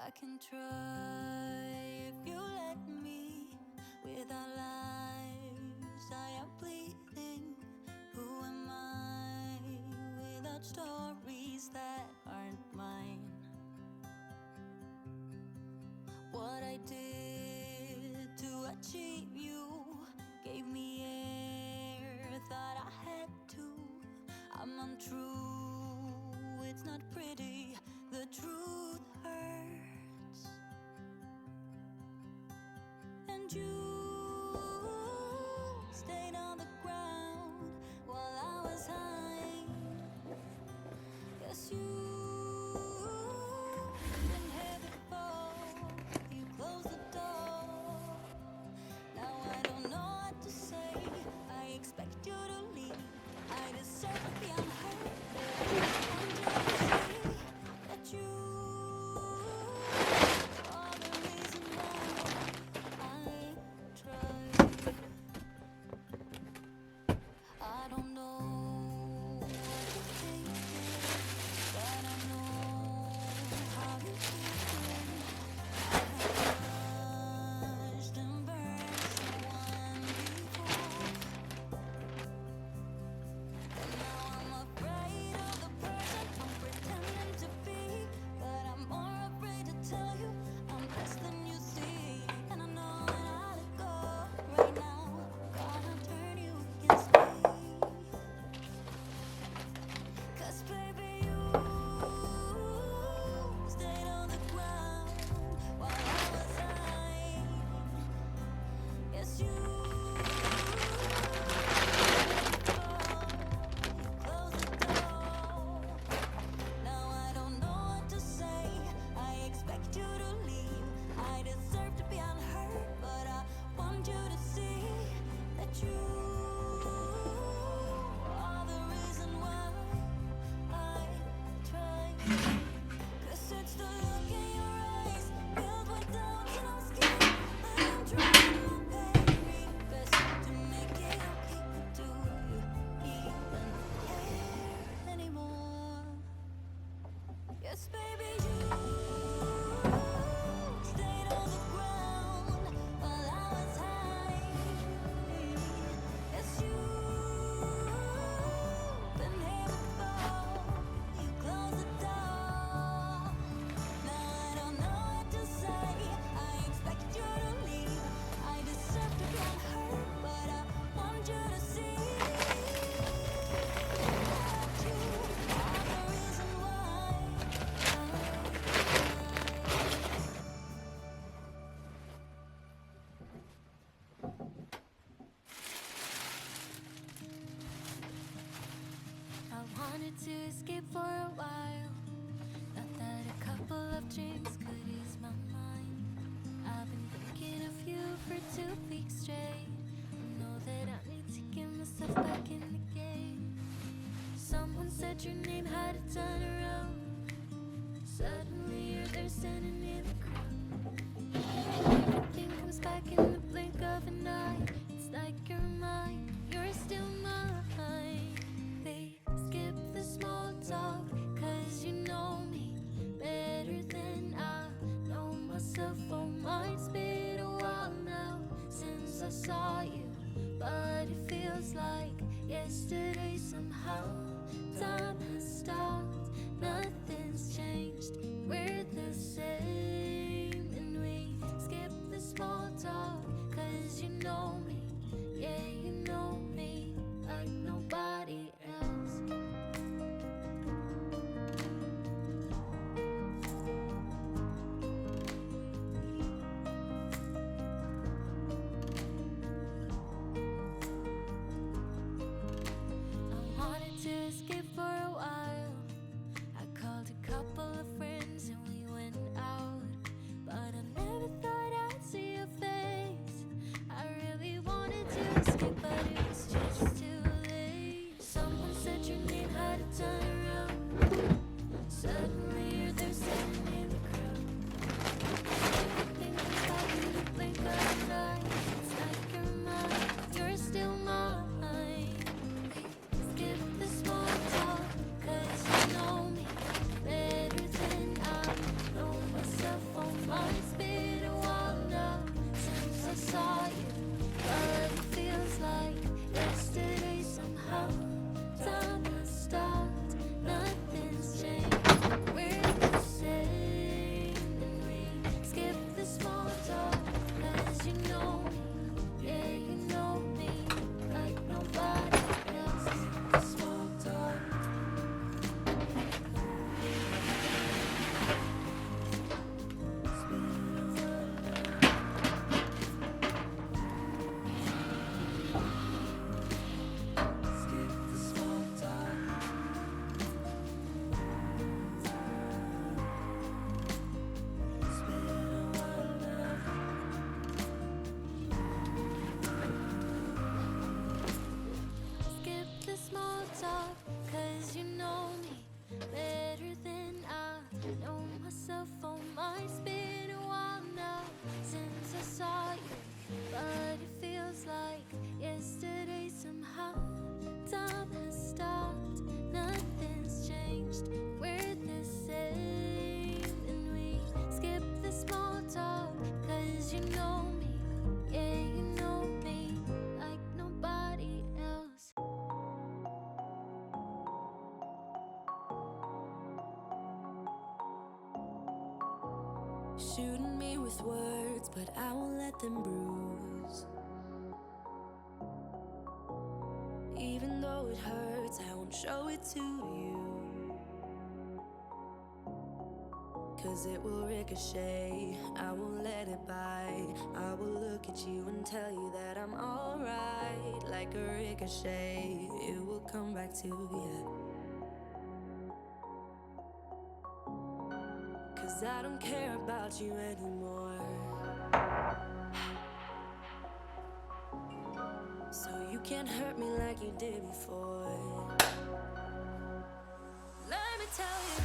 I can try if you let me. Without lives, I am bleeding. Who am I without stories that aren't mine? What I did to achieve you gave me air, thought I had to. I'm untrue, it's not pretty, the truth hurts. And you stayed on the ground while I was high. Guess you didn't have it before you closed the door. Now I don't know what to say. I expect you to leave. I deserve to be unheard. That you are the reason why I tried. I don't know what you're thinking, but I know how you're feeling. I have crushed and burned someone before, and now I'm afraid of the person I'm pretending to be. But I'm more afraid to tell you I'm less than you see. And I know that I let go right now, gonna turn you against me. 'Cause baby, you stayed on the ground while I was high. Yes, you closed the door. Now I don't know what to say. I expect you to leave. I deserve to be unheard, but I want you to see that you are the reason why I tried. 'Cause it's the look in your eyes, filled with doubt, and I'm scared. But I'm trying my very best to make it okay. Do you even care anymore? Yes, baby, you stayed on the ground while I was high. Yes, you've been here before. You closed the door. Now I don't know what to say. I expect you to leave. I deserve to be unheard, but I want you to see that you are the reason why I wanted to escape for a while. Thought that a couple of drinks could ease my mind. I've been thinking of you for 2 weeks straight. I know that I need to get myself back in the game. Someone said your name had a turn around. Suddenly you're there standing in the crowd. Everything comes back in the blink of an eye. It's like you're mine, you're still mine. They skip the small talk, 'cause you know me better than I know myself. Oh, mine's been a while now since I saw you, but it feels like yesterday somehow. Time has stopped, nothing's changed, we're the same. cell phone might been a while now since I saw you, but it feels like yesterday somehow. Time has stopped, nothing's changed. We're the same, and we skip the small talk, 'cause you know me, yeah, you know me like nobody else. Shooting me with words, but I won't let them bruise. Even though it hurts, I won't show it to you, 'cause it will ricochet. I won't let it bite. I will look at you and tell you that I'm alright. Like a ricochet, it will come back to you. 'Cause I don't care about you anymore. So you can't hurt me like you did before. Let me tell you,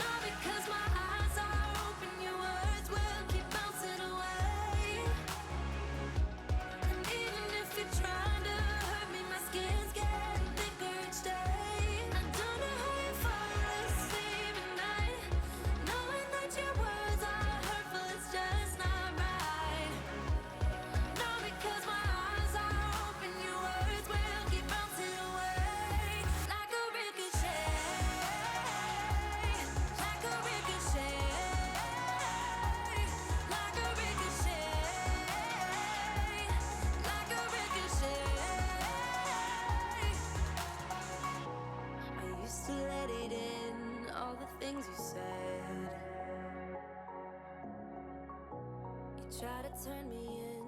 not because my eyes are open, your words will keep bouncing away. And even if you're trying to hurt me, my skin's getting thicker each day. I don't know how you fall asleep at night, knowing that your words are hurtful, it's just not right. Not because my eyes are open, your words will keep bouncing away. Like a ricochet, like a ricochet, like a ricochet, like a ricochet. I used to let it in, all the things you said. You try to turn me in,